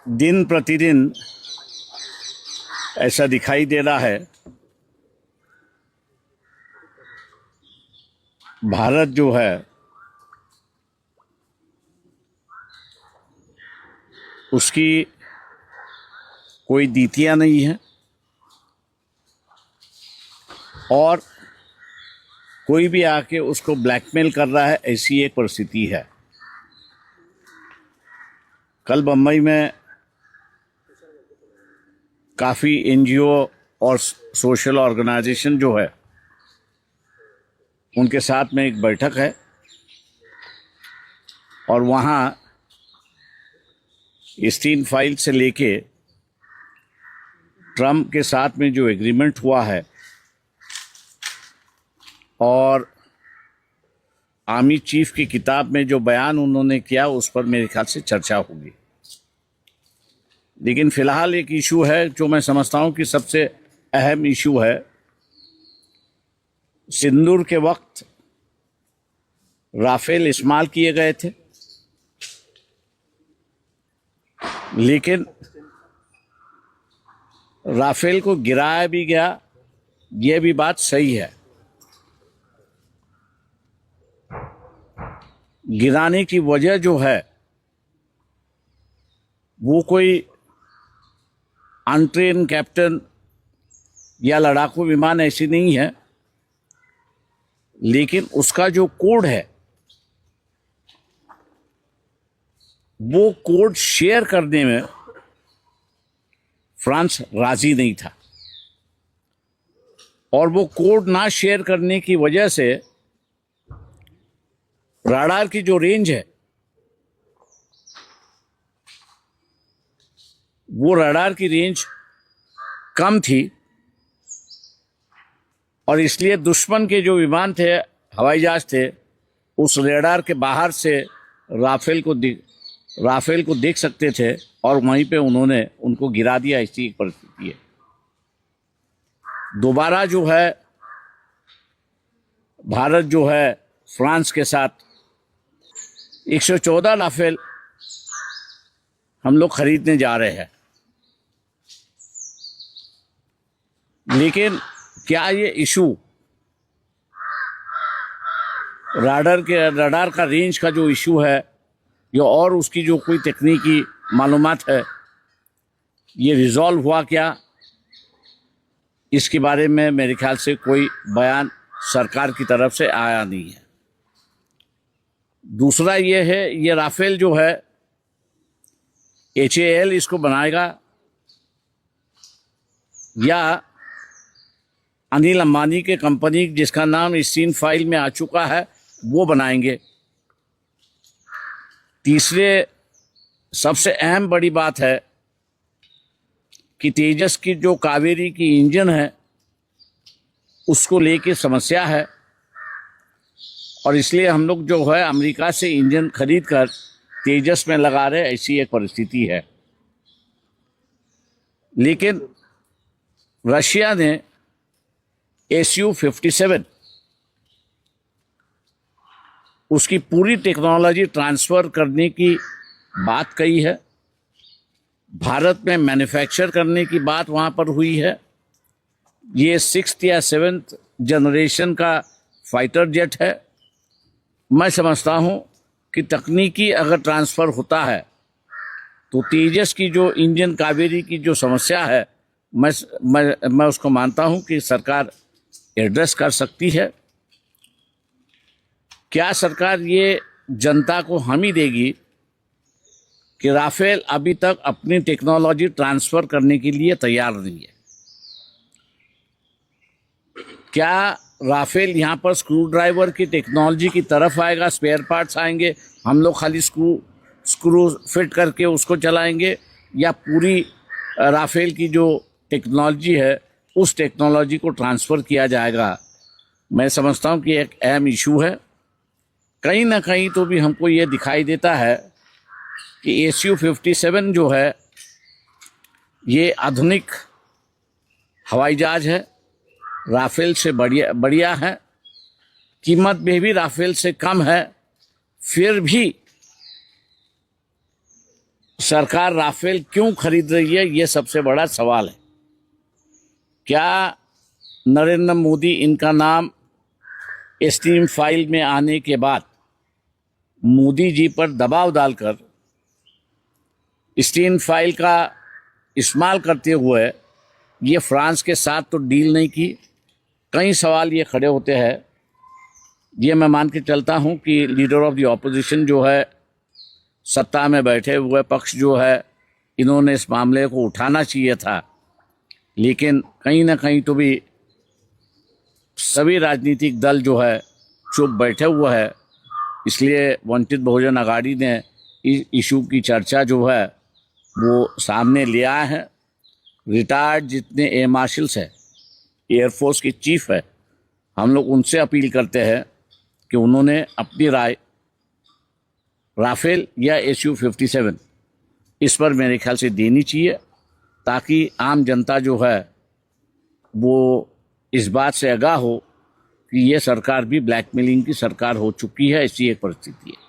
दिन प्रतिदिन ऐसा दिखाई दे रहा है, भारत जो है उसकी कोई नीतियां नहीं है और कोई भी आके उसको ब्लैकमेल कर रहा है, ऐसी एक परिस्थिति है। कल बम्बई में काफ़ी एनजीओ और सोशल ऑर्गेनाइजेशन जो है उनके साथ में एक बैठक है और वहाँ स्टीन फाइल से लेके ट्रम्प के साथ में जो एग्रीमेंट हुआ है और आर्मी चीफ की किताब में जो बयान उन्होंने किया उस पर मेरे ख्याल से चर्चा होगी। लेकिन फिलहाल एक इशू है जो मैं समझता हूं कि सबसे अहम इशू है। सिंदूर के वक्त राफेल इस्तेमाल किए गए थे, लेकिन राफेल को गिराया भी गया, यह भी बात सही है। गिराने की वजह जो है वो कोई अनट्रेन कैप्टन या लड़ाकू विमान ऐसी नहीं है, लेकिन उसका जो कोड है वो कोड शेयर करने में फ्रांस राजी नहीं था और वो कोड ना शेयर करने की वजह से राडार की जो रेंज है वो राडार की रेंज कम थी और इसलिए दुश्मन के जो विमान थे, हवाई जहाज थे, उस रेडार के बाहर से राफेल को देख सकते थे और वहीं पे उन्होंने उनको गिरा दिया। ऐसी एक परिस्थिति है। दोबारा जो है भारत जो है फ्रांस के साथ 114 राफेल हम लोग खरीदने जा रहे हैं, लेकिन क्या ये इशू रडार का रेंज का जो इशू है या और उसकी जो कोई तकनीकी मालूमात है ये रिजॉल्व हुआ क्या, इसके बारे में मेरे ख्याल से कोई बयान सरकार की तरफ से आया नहीं है। दूसरा ये है, ये राफेल जो है HAL इसको बनाएगा या अनिल अंबानी के कंपनी जिसका नाम स्टीन फाइल में आ चुका है वो बनाएंगे। तीसरे सबसे अहम बड़ी बात है कि तेजस की जो कावेरी की इंजन है उसको लेके समस्या है और इसलिए हम लोग जो है अमेरिका से इंजन खरीद कर तेजस में लगा रहे, ऐसी एक परिस्थिति है। लेकिन रशिया ने Su-57 उसकी पूरी टेक्नोलॉजी ट्रांसफ़र करने की बात कही है, भारत में मैन्युफैक्चर करने की बात वहाँ पर हुई है। ये 6th या 7th जनरेशन का फाइटर जेट है। मैं समझता हूँ कि तकनीकी अगर ट्रांसफ़र होता है तो तेजस की जो इंजन कावेरी की जो समस्या है मैं उसको मानता हूँ कि सरकार एड्रेस कर सकती है। क्या सरकार ये जनता को हामी देगी कि राफेल अभी तक अपनी टेक्नोलॉजी ट्रांसफ़र करने के लिए तैयार नहीं है? क्या राफेल यहाँ पर स्क्रू ड्राइवर की टेक्नोलॉजी की तरफ आएगा, स्पेयर पार्ट्स आएंगे, हम लोग खाली स्क्रू फिट करके उसको चलाएंगे, या पूरी राफेल की जो टेक्नोलॉजी है उस टेक्नोलॉजी को ट्रांसफ़र किया जाएगा? मैं समझता हूँ कि एक अहम इशू है। कहीं ना कहीं तो भी हमको ये दिखाई देता है कि Su-57 जो है ये आधुनिक हवाई जहाज है, राफेल से बढ़िया है, कीमत में भी राफेल से कम है, फिर भी सरकार राफेल क्यों खरीद रही है, ये सबसे बड़ा सवाल है। क्या नरेंद्र मोदी इनका नाम एस्टीम फाइल में आने के बाद मोदी जी पर दबाव डालकर स्टीम फाइल का इस्तेमाल करते हुए ये फ्रांस के साथ तो डील नहीं की? कई सवाल ये खड़े होते हैं। ये मैं मान के चलता हूँ कि लीडर ऑफ द ऑपोजिशन जो है, सत्ता में बैठे हुए पक्ष जो है, इन्होंने इस मामले को उठाना चाहिए था, लेकिन कहीं ना कहीं तो भी सभी राजनीतिक दल जो है चुप बैठे हुए हैं। इसलिए वंचित बहुजन अघाड़ी ने इस इशू की चर्चा जो है वो सामने ले आए हैं। रिटायर्ड जितने एयर मार्शल्स हैं, एयरफोर्स के चीफ है, हम लोग उनसे अपील करते हैं कि उन्होंने अपनी राय राफेल या SU-57 इस पर मेरे ख्याल से देनी चाहिए, ताकि आम जनता जो है वो इस बात से आगाह हो कि ये सरकार भी ब्लैकमेलिंग की सरकार हो चुकी है। ऐसी एक परिस्थिति है।